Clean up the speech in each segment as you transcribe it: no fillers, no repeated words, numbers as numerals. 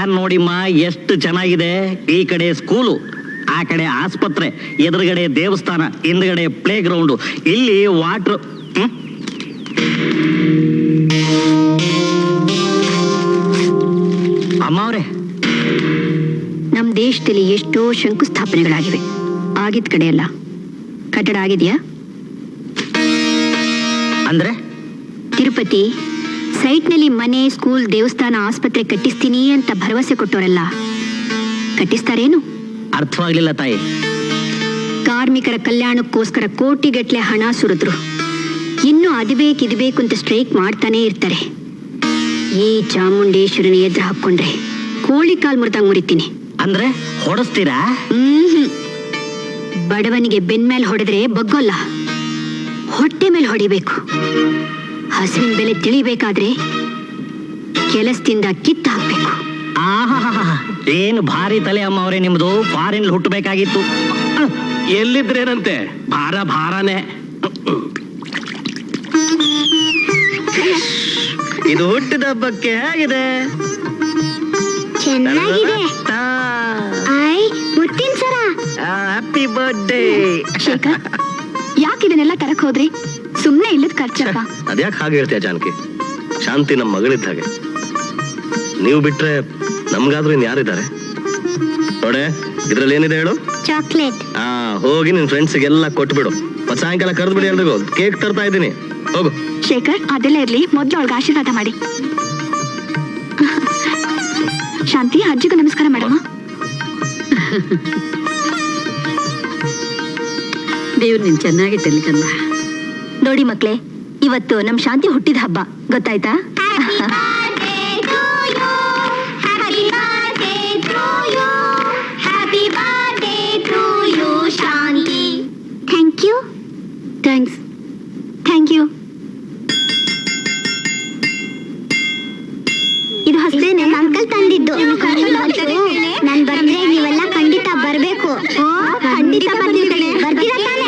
Plan ನೋಡಿಮ್ಮ ಎಷ್ಟು ಚೆನ್ನಾಗಿದೆ. ಈ ಕಡೆ ಸ್ಕೂಲು, ಆ ಕಡೆ ಆಸ್ಪತ್ರೆ, ಎದುರುಗಡೆ ದೇವಸ್ಥಾನ, ಹಿಂದ್ಗಡೆ ಪ್ಲೇ ಗ್ರೌಂಡು, ಇಲ್ಲಿ ವಾಟರ್. ಅಮ್ಮ ಅವ್ರೆ, ನಮ್ ದೇಶದಲ್ಲಿ ಎಷ್ಟೋ ಶಂಕುಸ್ಥಾಪನೆಗಳಾಗಿವೆ. ಆಗಿದ್ ಕಡೆ ಅಲ್ಲ. ಕಟ್ಟಡ ಆಗಿದ್ಯಾ? ಅಂದ್ರೆ ತಿರುಪತಿ ಸೈಟ್ನಲ್ಲಿ ಮನೆ, ಸ್ಕೂಲ್, ದೇವಸ್ಥಾನ, ಆಸ್ಪತ್ರೆ ಕಟ್ಟಿಸ್ತೀನಿ ಅಂತ ಭರವಸೆ ಕೊಟ್ಟವರೆಲ್ಲ ಕಟ್ಟಿಸ್ತಾರೇನು? ಅರ್ಥವಾಗ್ಲಿಲ್ಲ ತಾಯಿ. ಕಾರ್ಮಿಕರ ಕಲ್ಯಾಣಕ್ಕೋಸ್ಕರ ಕೋಟಿಗಟ್ಲೆ ಹಣ ಸುರಿದ್ರು. ಇನ್ನು ಅದು ಬೇಕು ಅಂತ ಸ್ಟ್ರೈಕ್ ಮಾಡ್ತಾನೆ ಇರ್ತಾರೆ. ಈ ಚಾಮುಂಡೇಶ್ವರನ ಎದುರು ಹಾಕೊಂಡ್ರೆ ಕೋಳಿ ಕಾಲ್ ಮುರಿತೀನಿ. ಅಂದ್ರೆ ಹೊಡೆಸ್ತೀರಾ? ಬಡವನಿಗೆ ಬೆನ್ಮೇಲೆ ಹೊಡೆದ್ರೆ ಬಗ್ಗೋಲ್ಲ, ಹೊಟ್ಟೆ ಮೇಲೆ ಹೊಡಿಬೇಕು. ಹಸುವಿನ ಬೆಲೆ ತಿಳಿಬೇಕಾದ್ರೆ ಕೆಲಸದಿಂದ ಕಿತ್ತ ಹಾಕ್ಬೇಕು. ಏನು ಭಾರಿ ತಲೆ ಅಮ್ಮ ಅವರೇ ನಿಮ್ದು. ಫಾರಿನ್ ಹುಟ್ಟಬೇಕಾಗಿತ್ತು. ಎಲ್ಲಿದ್ರೇನಂತೆ, ಭಾರನೇ. ಇದು ಹುಟ್ಟಿದ ಹಬ್ಬಕ್ಕೆ ಹೇಗಿದೆ? ಚೆನ್ನಾಗಿದೆ. ಮುತ್ತಿನ ಸರ. Happy birthday. ಶೇಖರ್, ಯಾಕೆ ಇದನ್ನೆಲ್ಲ ತರಕ್ ಹೋದ್ರಿ? ಸುಮ್ನೆ ಇಲ್ಲದ ಖರ್ಚಪ್ಪ. ಅದ್ಯಾಕೆ ಹಾಗೆ ಹೇಳ್ತೀಯ ಜಾನಕಿ? ಶಾಂತಿ ನಮ್ಮ ಮಗಳಿದ್ದ ಹಾಗೆ. ನೀವು ಬಿಟ್ರೆ ನಮ್ಗಾದ್ರೂ ಇನ್ ಯಾರಿದ್ದಾರೆ? ನೋಡೆ, ಇದ್ರಲ್ಲಿ ಏನಿದೆ ಹೇಳು? ಚಾಕ್ಲೇಟ್. ಹೋಗಿ ನಿನ್ ಫ್ರೆಂಡ್ಸ್ಗೆಲ್ಲ ಕೊಟ್ಬಿಡು. ಮತ್ ಸಾಯಂಕಾಲ ಕರೆದು ಬಿಡಿ ಎಲ್ರಿಗೂ. ಕೇಕ್ ತರ್ತಾ ಇದ್ದೀನಿ, ಹೋಗು. ಶೇಖರ್, ಅದೆಲ್ಲ ಇರ್ಲಿ, ಮೊದ್ಲು ಅವಳಿಗೆ ಆಶೀರ್ವಾದ ಮಾಡಿ. ಶಾಂತಿ, ಅಜ್ಜಿಗೂ ನಮಸ್ಕಾರ ಮಾಡಮ್ಮ. ದೇವ್ರು ನಿನ್ ಚೆನ್ನಾಗಿಟ್ಟಲ್ಲಿ ಕಂದ. ನೋಡಿ ಮಕ್ಳೇ, ಇವತ್ತು ನಮ್ ಶಾಂತಿ ಹುಟ್ಟಿದ ಹಬ್ಬ, ಗೊತ್ತಾಯ್ತಾ? Thank you. Thank you. ಇದು ಹಸ್ತೇನೆ, ಅಂಕಲ್ ತಂದಿದ್ದು. ನನ್ ಬರ್ತ್ಡೇ ನೀವೆಲ್ಲ ಖಂಡಿತ ಬರ್ಬೇಕು. ಖಂಡಿತ ಬರ್ತೀರಾ ತಾನೆ?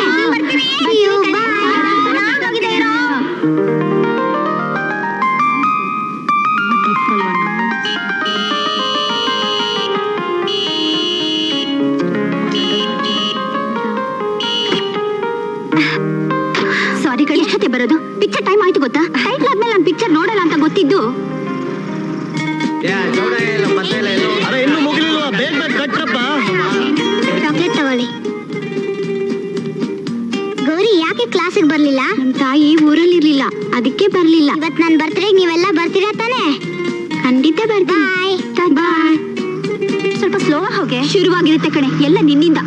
ಸಾರಿ ಕಳಿ, ಎಷ್ಟೊತ್ತೆ ಬರೋದು? ಪಿಕ್ಚರ್ ಟೈಮ್ ಆಯ್ತು ಗೊತ್ತಾ? ಟೈಟ್ಲ್ ಆದ್ಮೇಲೆ ನಾನು ಪಿಕ್ಚರ್ ನೋಡಲ್ಲ ಅಂತ ಗೊತ್ತಿದ್ದು. ಇನ್ನು ಮುಗಿಲಿಲ್ವಾ? ಬೇಗ ಕಟ್ರಪ್ಪ. ಚಾಕ್ಲೇಟ್ ತಗೊಳ್ಳಿ. ಗೌರಿ, ಯಾಕೆ ಕ್ಲಾಸಿಗೆ ಬರ್ಲಿಲ್ಲ? ನಮ್ ತಾಯಿ ಊರಲ್ಲಿ ಇರ್ಲಿಲ್ಲ, ಅದಕ್ಕೆ ಬರ್ಲಿಲ್ಲ. ಇವತ್ ನನ್ ಬರ್ತ್ಡೇ ನೀವೆಲ್ಲ ಬರ್ತೀರಾ ತಾನೆ? ಖಂಡಿತ ಬರ್ತೀನಿ. ಬಾಯ್. ಸ್ವಲ್ಪ ಸ್ಲೋ ಹೋಗೆ. ಶುರುವಾಗಿರುತ್ತೆ ಕಣೆ, ಎಲ್ಲ ನಿನ್ನಿಂದ.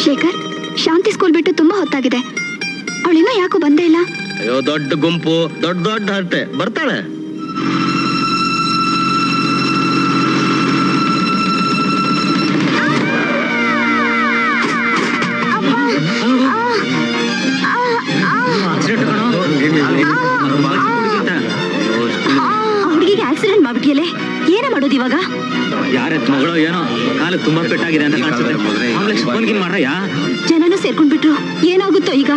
ಶೇಖರ್, ಶಾಂತಿ ಸ್ಕೂಲ್ ಬಿಟ್ಟು ತುಂಬಾ ಹೊತ್ತಾಗಿದೆ. ಅವಳಿನ್ನ ಯಾಕೋ ಬಂದೇ ಇಲ್ಲ? ಅಯ್ಯೋ, ದೊಡ್ಡ ಗುಂಪು, ದೊಡ್ಡ ಹರಟೆ, ಬರ್ತಾಳೆ. ಹುಡುಗಿಗೆ ಆಕ್ಸಿಡೆಂಟ್ ಮಾಡ್ಬಿಟ್ಟಿಯಲ್ಲೇ, ಏನ ಮಾಡೋದು ಇವಾಗ? ಯಾರತ್ ಮಗಳು ಏನೋ ಕಾಲು ತುಂಬಾ ಪೆಟ್ಟಾಗಿದೆ ಅಂತ ಕಾಣಿಸುತ್ತೆ. ಜನನು ಸೇರ್ಕೊಂಡ್ಬಿಟ್ರು, ಏನಾಗುತ್ತೋ ಈಗ?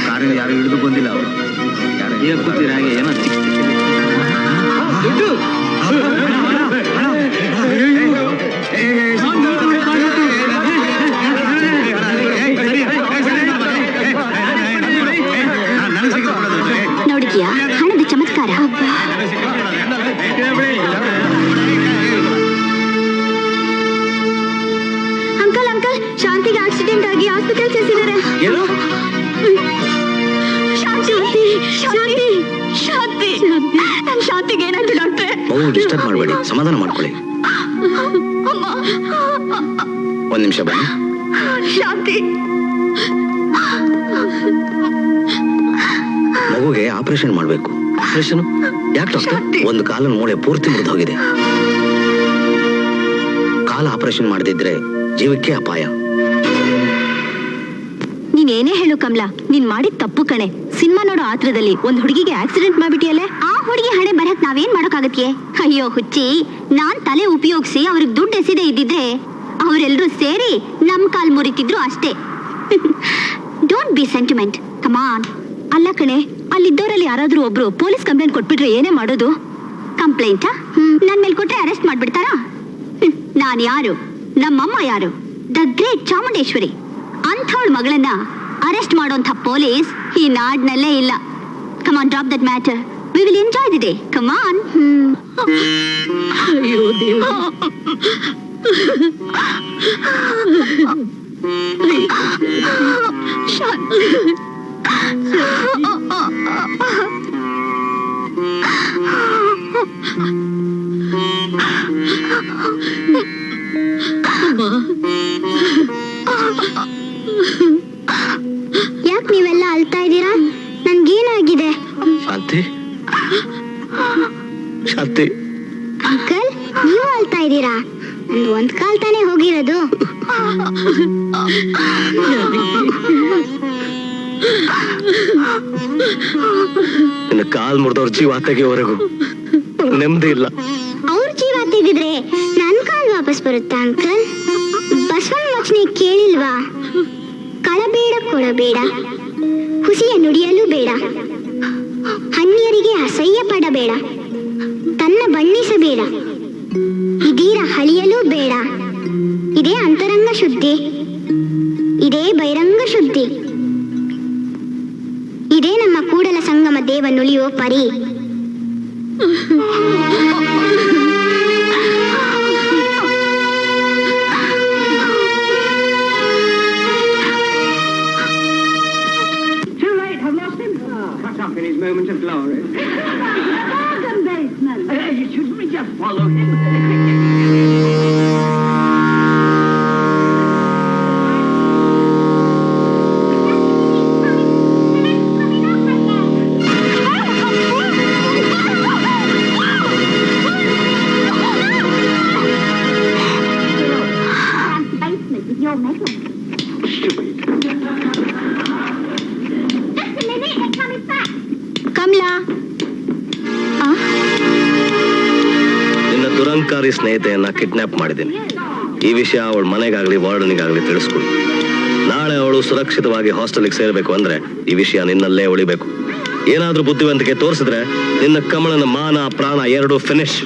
ಕಾರಿನ ಯಾರು ಹಿಡಿದು ಬಂದಿಲ್ಲ. ಅವರು ಈಗ ಕೂತಿರ ಹಾಗೆ ಏನೋ ನೋಡಿದ್ಯಾ ಹಣದ ಚಮತ್ಕಾರ? ಅಂಕಲ್, ಶಾಂತಿಗೆ ಆಕ್ಸಿಡೆಂಟ್ ಆಗಿ ಹಾಸ್ಪಿಟಲ್ ಸೇರಿಸಿದ್ದಾರೆ. ಶಾಂತಿಗೆ ಏನಾಯ್ತು ಡಾಕ್ಟ್ರೆ? ಡಿಸ್ಟರ್ಬ್ ಮಾಡಬೇಡಿ, ಸಮಾಧಾನ ಮಾಡ್ಕೊಳ್ಳಿ. ಒಂದ್ ನಿಮಿಷ ಬನ್ನಿ. ಶಾಂತಿ, ಮಗುಗೆ ಆಪರೇಷನ್ ಮಾಡ್ಬೇಕು. ಆಪರೇಷನ್ ಯಾಕೆ ಡಾಕ್ಟರ್? ಒಂದು ಕಾಲಿನ ಮೂಳೆ ಪೂರ್ತಿ ಮುರಿದೋಗಿದೆ. ಕಾಲ ಆಪರೇಷನ್ ಮಾಡದಿದ್ರೆ ಜೀವಕ್ಕೆ ಅಪಾಯ. ನೀನೇನೇ ಹೇಳು ಕಮಲಾ, ನೀನ್ ಮಾಡಿದ ತಪ್ಪು ಕಣೆ. ಸಿನಿಮಾ ನೋಡೋ ಆತ್ರದಲ್ಲಿ ಒಂದ್ ಹುಡುಗಿಗೆ ಆಕ್ಸಿಡೆಂಟ್ ಮಾಡ್ಬಿಟ್ಟಿಯಲ್ಲೇ. ಆ ಹುಡುಗಿ ಹಣೆ ಬರಕ್ ನಾವೇನ್ ಮಾಡೋಕ್ಕಾಗತ್ತೆ? ಅಯ್ಯೋ ಹುಚ್ಚಿ, ನಾನ್ ತಲೆ ಉಪಯೋಗಿಸಿ ಅವ್ರಿಗೆ ದುಡ್ಡು ಎಸಿದೆ ಇದ್ದಿದ್ರೆ ಅವರೆಲ್ಲರೂ ಸೇರಿ ನಮ್ ಕಾಲ್ ಮುರಿತಿದ್ರು ಅಷ್ಟೇ. ಡೋಂಟ್ ಬಿ ಸೆಂಟಿಮೆಂಟ್, ಕಮಾನ್. ಅಲ್ಲ ಕಣೆ, ಅಲ್ಲಿದ್ದವರಲ್ಲಿ ಯಾರಾದ್ರೂ ಒಬ್ರು ಪೊಲೀಸ್ ಕಂಪ್ಲೇಂಟ್ ಕೊಟ್ಬಿಟ್ರೆ ಏನೇ ಮಾಡೋದು? ಕಂಪ್ಲೇಂಟಾ? ನನ್ ಮೇಲೆ ಕೊಟ್ರೆ ಅರೆಸ್ಟ್ ಮಾಡ್ಬಿಡ್ತಾರಾ? ನಾನ್ ಯಾರು, ನಮ್ಮಮ್ಮ ಯಾರು? The great Chamundeshwari. ಅಂಥವಳ ಮಗಳನ್ನ ಅರೆಸ್ಟ್ ಮಾಡೋಂಥ ಪೊಲೀಸ್ ಈ ನಾಡ್ನಲ್ಲೇ ಇಲ್ಲ. Come on, drop that matter. We will enjoy the day. Come on. ಅಯ್ಯೋ ದೇವ್ರು. ಯಾಕೆ ನೀವೆಲ್ಲ ಅಳ್ತಾ ಇದ್ದೀರಾ? ನನ್ಗೇನಾಗಿದೆ? ಶಾಂತಿ, ಶಾಂತಿ. ಅಂಕಲ್, ನೀವು ಅಳ್ತಾ ಇದ್ದೀರಾ? ನಂದು ಒಂದ್ ಕಾಲ್ ತಾನೇ ಹೋಗಿರೋದು. ನಿನ್ನ ಕಾಲ್ ಮುರಿದವ್ರ ಜೀವ ತೆಗೆಯವರೆಗೂ ನೆಮ್ಮದಿ ಇಲ್ಲ. ಅವ್ರ ಜೀವ ತೆಗೆದ್ರೆ ನನ್ ಕಾಲ್ ವಾಪಸ್ ಬರುತ್ತಾ ಅಂಕಲ್? ಬಸವನ ವಚನೆ ಕೇಳಿಲ್ವಾ? ಕಳಬೇಡ ಕೊಡಬೇಡ, ಹುಸಿಯ ನುಡಿಯಲು ಬೇಡ, ಅನ್ಯರಿಗೆ ಅಸಹ್ಯ ಪಡಬೇಡ, ತನ್ನ ಬಣ್ಣಿಸಬೇಡ, ಇದೀರ ಹಳಿಯಲು ಬೇಡ. ಇದೇ ಅಂತರಂಗ ಶುದ್ಧಿ, ಇದೇ ಬಹಿರಂಗ ಶುದ್ಧಿ, ಇದೇ ನಮ್ಮ ಕೂಡಲ ಸಂಗಮ ದೇವ ನುಳಿಯೋ ಪರಿ. Up in his moment of glory. Bargain basement. Shouldn't we just follow him? Basement with your metal. Kamala, ನಿನ್ನ ದುರಂಕಾರಿ ಸ್ನೇಹಿತೆಯನ್ನ ಕಿಡ್ನಾಪ್ ಮಾಡಿದ್ದೀನಿ. ಈ ವಿಷಯ ಅವಳ ಮನೆಗಾಗ್ಲಿ ವಾರ್ಡನಿಗಾಗ್ಲಿ ತಿಳಿಸ್ಕೊಡು. ನಾಳೆ ಅವಳು ಸುರಕ್ಷಿತವಾಗಿ ಹಾಸ್ಟೆಲ್ಗೆ ಸೇರ್ಬೇಕು ಅಂದ್ರೆ ಈ ವಿಷಯ ನಿನ್ನಲ್ಲೇ ಉಳಿಬೇಕು. ಏನಾದ್ರೂ ಬುದ್ಧಿವಂತಿಕೆ ತೋರಿಸಿದ್ರೆ ನಿನ್ನ ಕಮಲನ ಮಾನ ಪ್ರಾಣ ಎರಡು ಫಿನಿಶ್.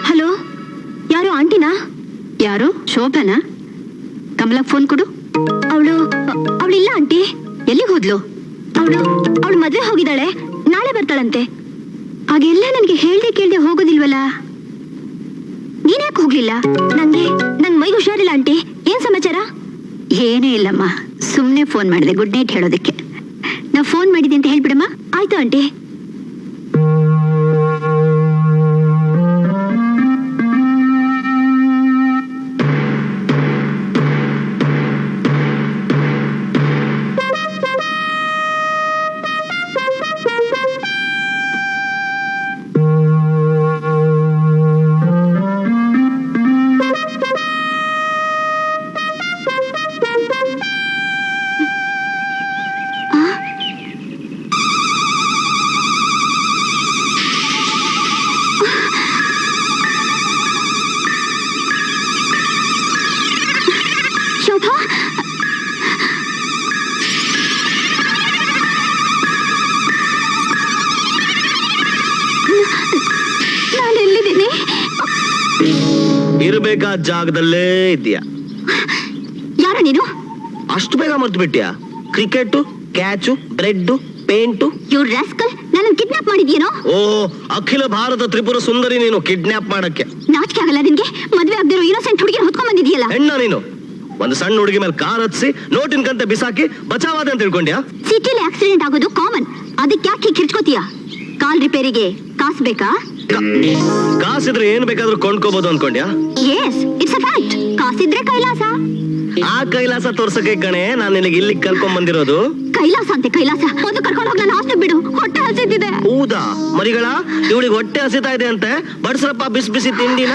ಹಲೋ, ಯಾರು? ಆಂಟಿನಾ? ಯಾರು? ಶೋಭನಾ? ಕಮಲಕ್ ಫೋನ್ ಕೊಡು. ಅವಳಿಲ್ಲ ಆಂಟಿ. ಎಲ್ಲಿಗೆ ಹೋದ್ಲು? ಅವಳು ಮದ್ವೆ ಹೋಗಿದ್ದಾಳೆ, ನಾಳೆ ಬರ್ತಾಳಂತೆ. ಹಾಗೆಲ್ಲ ನನಗೆ ಕೇಳ್ದೆ ಹೋಗೋದಿಲ್ವಲ್ಲ? ನೀನ್ಯಾಕೆ ಹೋಗ್ಲಿಲ್ಲ? ನಂಗೆ ಮೈಗೆ ಹುಷಾರಿಲ್ಲ ಆಂಟಿ. ಏನ್ ಸಮಾಚಾರ? ಏನೂ ಇಲ್ಲಮ್ಮ, ಸುಮ್ನೆ ಫೋನ್ ಮಾಡಿದೆ ಗುಡ್ ನೈಟ್ ಹೇಳೋದಕ್ಕೆ. ನಾ ಫೋನ್ ಮಾಡಿದೆ ಅಂತ ಹೇಳ್ಬಿಡಮ್ಮ. ಆಯ್ತು ಆಂಟಿ. ಇರಬೇಕಾದ ಜಾಗದಲ್ಲೇ ಇದೆಯಾ? ಯಾರು ನೀನು? ಅಷ್ಟು ಬೇಗ ಮರ್ತು ಬಿಟ್ಟಿಯಾ? Cricket, catch, bread, paint. ಇವ್ರ ರಾಸ್ಕಲ್ ನನ್ನ ಕಿಡ್ನಾಪ್ ಮಾಡಿದ್ಯೇನೋ? ಓ, ಅಖಿಲ ಭಾರತ ತ್ರಿಪುರ ಸುಂದರಿ ನೀನು ಕಿಡ್ನಾಪ್ ಮಾಡಕ್ಕೆ. ನಾಚಿಕೆ ಆಗಲ್ಲ ನಿನ್ಗೆ? ಮದ್ವೆ ಆಗದಿರೋ ಇನ್ನೋಸೆಂಟ್ ಹುಡುಗಿ ಹೊತ್ಕೊಂಡ್ ಬಂದಿದ್ಯಲ್ಲ? ಹೆಣ್ಣ ನೀನು? ಒಂದು ಸಣ್ಣ ಹುಡುಗಿ ಮೇಲೆ ಕಾರ್ ಹತ್ಸಿ ನೋಟಿನ ಕಂತೆ ಬಿಸಾಕಿ ಬಚಾವಾದ ಅಂತ ತಿಳ್ಕೊಂಡ್ಯಾ? ಸಿಟಿಲಿ ಆಕ್ಸಿಡೆಂಟ್ ಆಗೋದು ಕಾಮನ್. ಅದಕ್ಕೆ ಯಾಕೆ ಕಿರ್ಚ್ಕೋತೀಯ? ಕಾಲ್ ರಿಪೇರಿಗೆ ಕಾಸು ಬೇಕಾ? ಕಾಸಿದ್ರೆ ಏನ್ ಬೇಕಾದ್ರೂ ಕೊಂಡ್ಕೋಬಹುದು ಅನ್ಕೊಂಡ್ಯಾ? Yes, it's a fact. ಕಾಸಿದ್ರೆ ಕೈಲಾಸ. ಆ ಕೈಲಾಸ ತೋರ್ಸಕ್ಕೆ ಕಣೆ ನಾನು ನಿನಗೆ ಇಲ್ಲಿ ಕರ್ಕೊಂಡ್ ಬಂದಿರೋದು. ಕೈಲಾಸ ಅಂತೆ ಕೈಲಾಸ. ಒಂದು ಕರ್ಕೊಂಡು ಹೋಗಿ ನಾನು ಹಾಸ್ಟೆಲ್ ಬಿಡು, ಹೊಟ್ಟೆ ಹಸಿತಿದೆ. ಹೌದಾ ಮರಿಗಳ? ಇವಳಿಗೆ ಹೊಟ್ಟೆ ಹಸಿತಾ ಇದೆ ಅಂತೆ. ಬಡ್ಸ್ರಪ್ಪ ಬಿಸಿ ಬಿಸಿ ತಿಂಡಿನ.